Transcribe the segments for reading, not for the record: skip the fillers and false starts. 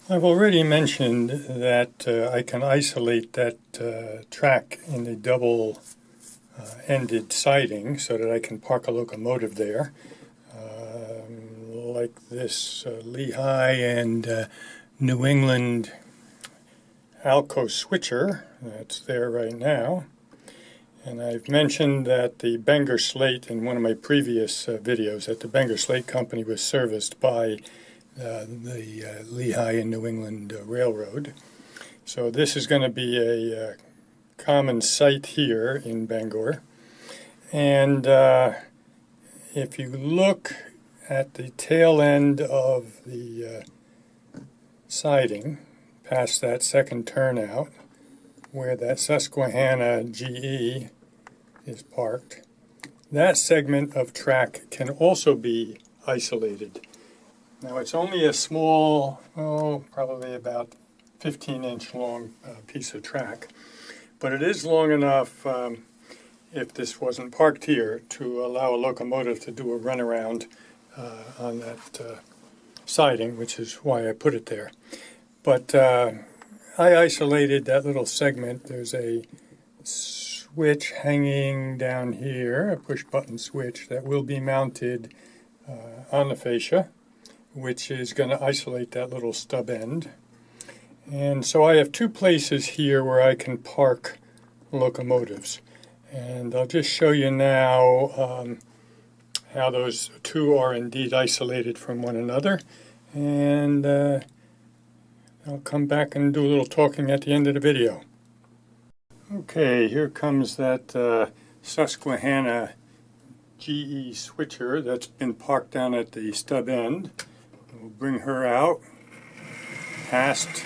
I've already mentioned that I can isolate that track in the double-ended siding so that I can park a locomotive there, like this Lehigh and New England Alco switcher that's there right now. And I've mentioned that the Bangor Slate in one of my previous videos that the Bangor Slate Company was serviced by the Lehigh and New England Railroad. So this is going to be a common site here in Bangor. And if you look at the tail end of the siding, past that second turnout, where that Susquehanna GE is parked, that segment of track can also be isolated. Now it's only a small, probably about 15-inch long piece of track, but it is long enough, if this wasn't parked here, to allow a locomotive to do a runaround on that siding, which is why I put it there. But I isolated that little segment. There's a switch hanging down here, a push-button switch that will be mounted on the fascia, which is going to isolate that little stub end. And so I have two places here where I can park locomotives. And I'll just show you now how those two are indeed isolated from one another. And I'll come back and do a little talking at the end of the video. Okay, here comes that Susquehanna GE switcher that's been parked down at the stub end. We'll bring her out past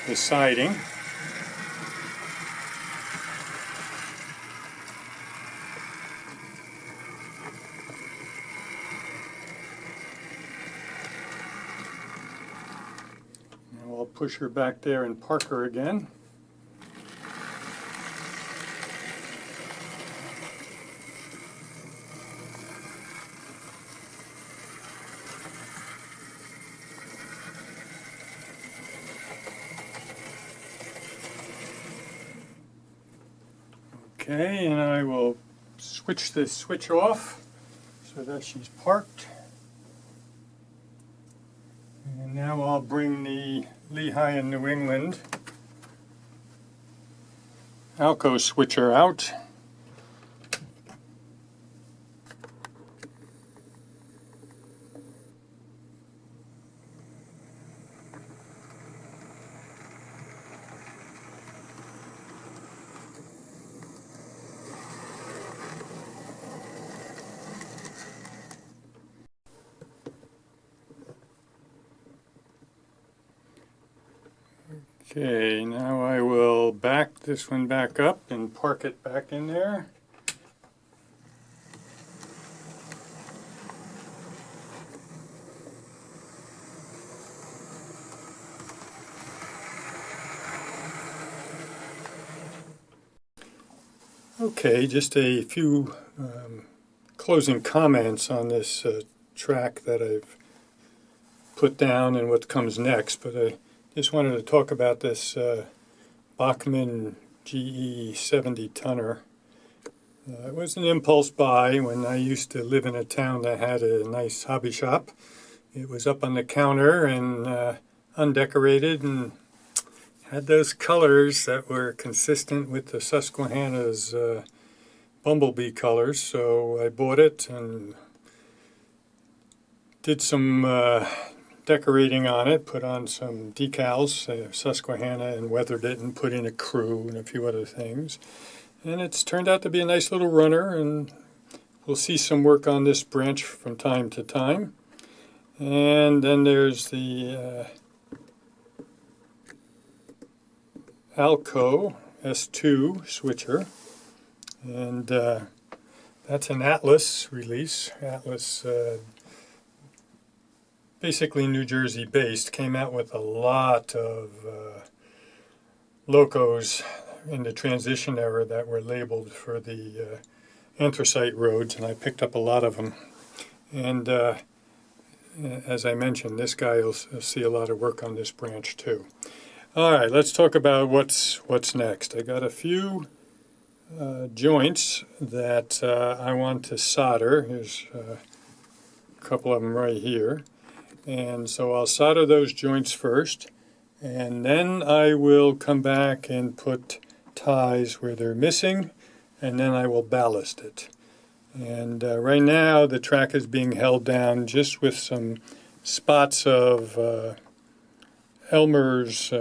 the siding. Now I'll push her back there and park her again. Okay, and I will switch this switch off so that she's parked. And now I'll bring the Lehigh and New England Alco switcher out. Okay, now I will back this one back up and park it back in there. Okay, just a few closing comments on this track that I've put down and what comes next, but I just wanted to talk about this Bachmann GE 70 tonner. It was an impulse buy when I used to live in a town that had a nice hobby shop. It was up on the counter and undecorated and had those colors that were consistent with the Susquehanna's bumblebee colors. So I bought it and did some decorating on it, put on some decals, Susquehanna, and weathered it and put in a crew and a few other things. And it's turned out to be a nice little runner, and we'll see some work on this branch from time to time. And then there's the Alco S2 switcher, and that's an Atlas release. Atlas basically New Jersey based, came out with a lot of locos in the transition era that were labeled for the anthracite roads, and I picked up a lot of them. And as I mentioned, this guy will see a lot of work on this branch too. All right, let's talk about what's next. I got a few joints that I want to solder. Here's a couple of them right here. And so I'll solder those joints first, and then I will come back and put ties where they're missing, and then I will ballast it. And right now the track is being held down just with some spots of Elmer's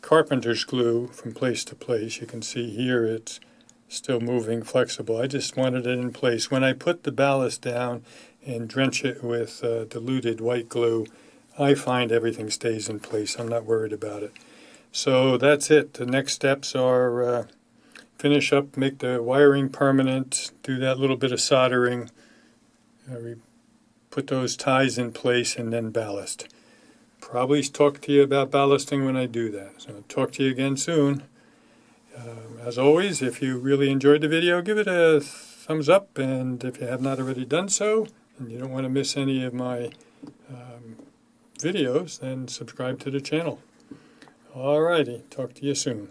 carpenter's glue from place to place. You can see here it's still moving, flexible. I just wanted it in place. When I put the ballast down and drench it with diluted white glue, I find everything stays in place. I'm not worried about it. So that's it. The next steps are finish up, make the wiring permanent, do that little bit of soldering, put those ties in place, and then ballast. Probably talk to you about ballasting when I do that. So I'll talk to you again soon. As always, if you really enjoyed the video, give it a thumbs up, and if you have not already done so, and you don't want to miss any of my videos, then subscribe to the channel. Alrighty, talk to you soon.